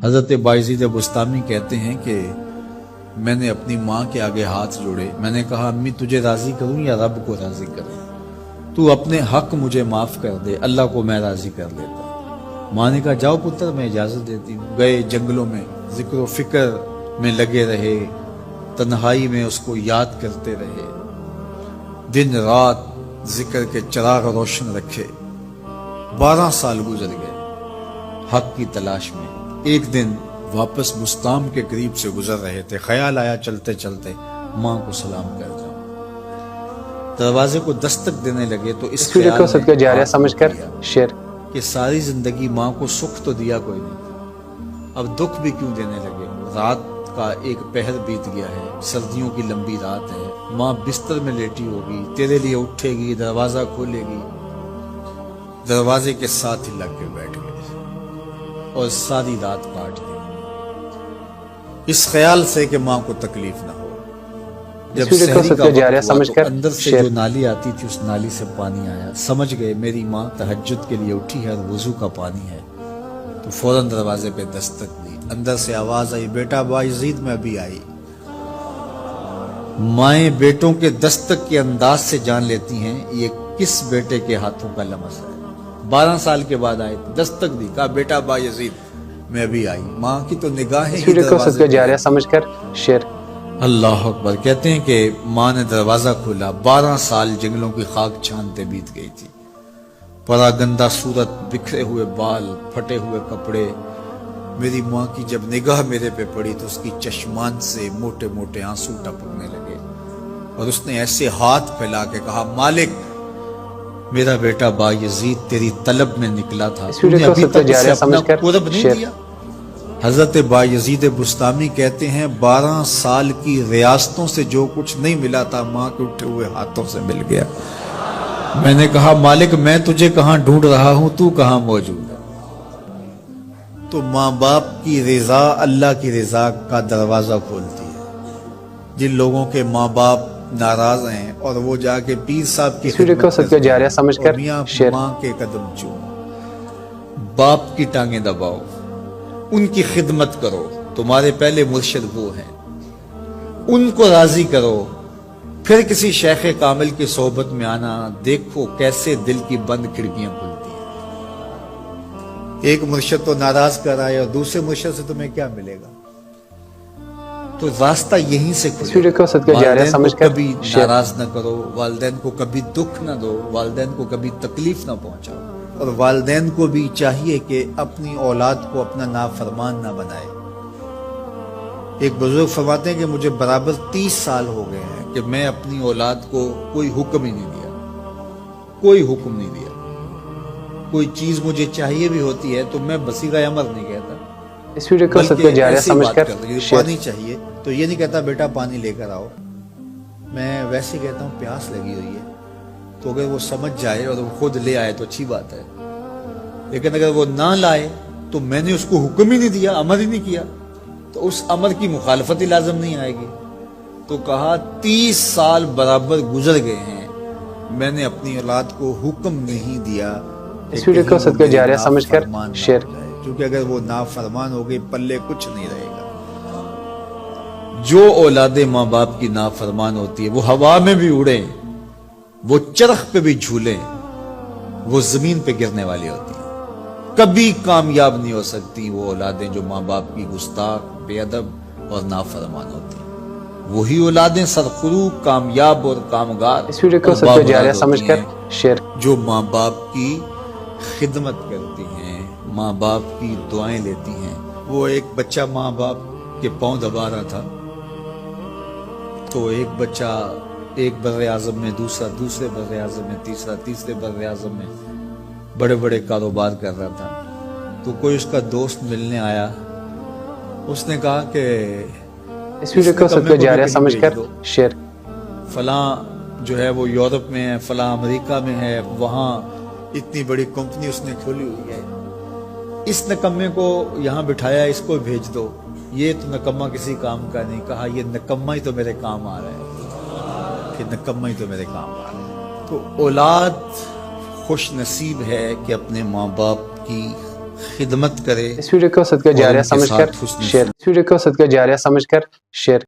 حضرت بایزید بستامی کہتے ہیں کہ میں نے اپنی ماں کے آگے ہاتھ جوڑے، میں نے کہا امی تجھے راضی کروں یا رب کو راضی کروں؟ تو اپنے حق مجھے معاف کر دے، اللہ کو میں راضی کر لیتا ہوں۔ ماں نے کہا جاؤ پتر میں اجازت دیتی ہوں۔ گئے جنگلوں میں، ذکر و فکر میں لگے رہے، تنہائی میں اس کو یاد کرتے رہے، دن رات ذکر کے چراغ روشن رکھے۔ 12 سال گزر گئے حق کی تلاش میں۔ ایک دن واپس بستام کے قریب سے گزر رہے تھے، خیال آیا چلتے چلتے ماں کو سلام کر جاؤں۔ دروازے کو دستک دینے لگے تو اس ویڈیو کو صدقہ جاریہ سمجھ کر شیئر کہ ساری زندگی ماں کو سکھ تو دیا کوئی نہیں، اب دکھ بھی کیوں دینے لگے؟ رات کا ایک پہر بیت گیا ہے، سردیوں کی لمبی رات ہے، ماں بستر میں لیٹی ہوگی، تیرے لیے اٹھے گی، دروازہ کھولے گی، دروازے کے ساتھ ہی لگ کے بیٹھ گئے اور ساری رات کاٹ دی اس خیال سے کہ ماں کو تکلیف نہ ہو۔ جب سحری کا وقت ہوا تو اندر سے جو نالی آتی تھی اس نالی سے پانی آیا، سمجھ گئے میری ماں تہجد کے لیے اٹھی ہے اور وضو کا پانی ہے، تو فوراً دروازے پہ دستک دی۔ اندر سے آواز آئی بیٹا بایزید میں ابھی آئی۔ مائیں بیٹوں کے دستک کے انداز سے جان لیتی ہیں یہ کس بیٹے کے ہاتھوں کا لمس ہے۔ 12 سال کے بعد آئے، دستک دی، کہا بیٹا بایزید میں ابھی آئی۔ ماں کی تو نگاہیں ہی ویڈیو کو صدقہ جاریہ سمجھ کر شیئر۔ اللہ اکبر۔ کہتے ہیں کہ ماں نے دروازہ کھولا، 12 سال جنگلوں کی خاک چھانتے بیت گئی تھی، پراگندہ صورت، بکھرے ہوئے بال، پھٹے ہوئے کپڑے۔ میری ماں کی جب نگاہ میرے پہ پڑی تو اس کی چشمان سے موٹے موٹے آنسو ٹپکنے لگے اور اس نے ایسے ہاتھ پھیلا کے کہا مالک میرا بیٹا بایزید تیری طلب میں نکلا تھا، تو نے ابھی تک اسے اپنا قرب نہیں دیا۔ حضرت بایزید بستامی کہتے ہیں 12 سال کی ریاستوں سے جو کچھ نہیں ملا تھا ماں کے اٹھے ہوئے ہاتھوں سے مل گیا۔ میں نے کہا مالک میں تجھے کہاں ڈھونڈ رہا ہوں، تو کہاں موجود ہے؟ تو ماں باپ کی رضا اللہ کی رضا کا دروازہ کھولتی ہے۔ جن لوگوں کے ماں باپ ناراض ہیں اور وہ جا کے پیر صاحب کی ویڈیو کو صدقہ جاریہ سمجھ کر شیئر۔ ماں کے قدم چوم، باپ کی ٹانگیں دباؤ، ان کی خدمت کرو، تمہارے پہلے مرشد وہ ہیں، ان کو راضی کرو، پھر کسی شیخ کامل کی صحبت میں آنا، دیکھو کیسے دل کی بند کھڑکیاں کھلتی ہیں۔ ایک مرشد تو ناراض کر آئے اور دوسرے مرشد سے تمہیں کیا ملے گا؟ تو راستہ یہیں سے کھلے۔ ویڈیو کو صدقہ جاریہ سمجھ کر کبھی ناراض نہ کرو، والدین کو کبھی دکھ نہ دو، والدین کو کبھی تکلیف نہ پہنچاؤ، اور والدین کو بھی چاہیے کہ اپنی اولاد کو اپنا نافرمان نہ بنائے۔ ایک بزرگ فرماتے ہیں کہ مجھے برابر 30 سال ہو گئے ہیں کہ میں اپنی اولاد کو کوئی حکم ہی نہیں دیا، کوئی حکم نہیں دیا۔ کوئی چیز مجھے چاہیے بھی ہوتی ہے تو میں بصیغہ امر نہیں کہتا، اس ویڈیو کو صدقہ جاریہ سمجھ کر پانی چاہیے تو یہ نہیں کہتا بیٹا پانی لے کر آؤ، میں ویسے کہتا ہوں پیاس لگی ہوئی ہے، تو اگر وہ سمجھ جائے اور وہ خود لے آئے تو اچھی بات ہے، لیکن اگر وہ نہ لائے تو میں نے اس کو حکم ہی نہیں دیا، امر ہی نہیں کیا، تو اس امر کی مخالفت ہی لازم نہیں آئے گی۔ تو کہا 30 سال برابر گزر گئے ہیں میں نے اپنی اولاد کو حکم نہیں دیا اس ویڈیو کو صدقہ جاریہ سمجھ کر شیئر۔ کیونکہ اگر وہ نافرمان ہو گئی پلے کچھ نہیں رہے گا۔ جو اولاد ماں باپ کی نافرمان ہوتی ہے وہ ہوا میں بھی اڑیں، وہ چرخ پہ بھی جھولیں، وہ زمین پہ گرنے والی ہوتی ہیں، کبھی کامیاب نہیں ہو سکتی وہ اولادیں جو ماں باپ کی گستاخ، بے ادب اور نافرمان ہوتی ہیں۔ وہی اولادیں سرخرو، کامیاب اور کامگار اس ویڈیو کو صدقہ جاریہ سمجھ کر شیئر۔ جو ماں باپ کی خدمت کرتی ہیں، ماں باپ کی دعائیں لیتی ہیں۔ وہ ایک بچہ ماں باپ کے پاؤں دبا رہا تھا تو ایک بچہ ایک بر اعظم میں، دوسرے بر اعظم میں، تیسرے بر اعظم میں بڑے بڑے کاروبار کر رہا تھا۔ تو کوئی اس کا دوست ملنے آیا، اس نے کہا کہ اس ویڈیو کو صدقہ جاریہ سمجھ کر شیئر۔ فلاں جو ہے وہ یورپ میں ہے، فلاں امریکہ میں ہے، وہاں اتنی بڑی کمپنی اس نے کھولی ہوئی ہے، اس نکمے کو یہاں بٹھایا، اس کو بھیج دو، یہ تو نکمہ کسی کام کا نہیں۔ کہا یہ نکمہ ہی تو میرے کام آ رہا ہے، کہ نکمہ ہی تو میرے کام آ رہا ہے۔ تو اولاد خوش نصیب ہے کہ اپنے ماں باپ کی خدمت کرے اس ویڈیو کو صدقہ اور جاریہ ان کے سمجھ کر ساتھ حسن شیئر اس ویڈیو کو صدقہ جاریہ سمجھ کر شیئر